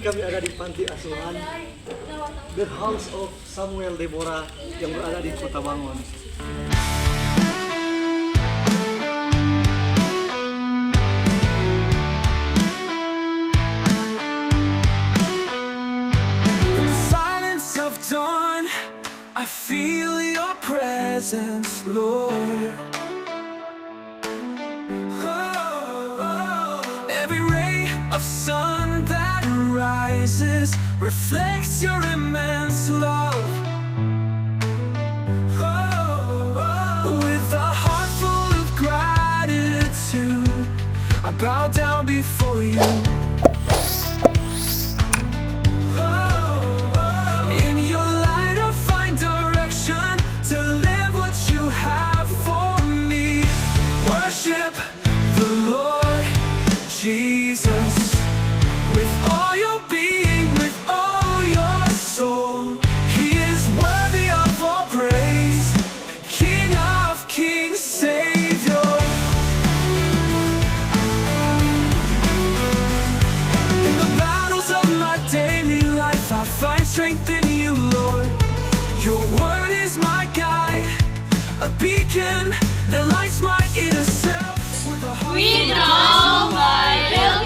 kami ada di panti asuhan The House of Samuel Deborah yang berada di Kota Bangun. Silence of dawn, I feel your presence, Lord. Every ray of sun that rises reflects your immense love. With a heart full of gratitude, I bow down before you. In your light I find direction to live what you have for me. Worship the Lord Jesus with all your being, with all your soul. He is worthy of all praise, King of kings, Savior. In the battles of my daily life, I find strength in you, Lord. Your word is my guide, a beacon that lights my inner self with a heart. We know by Bill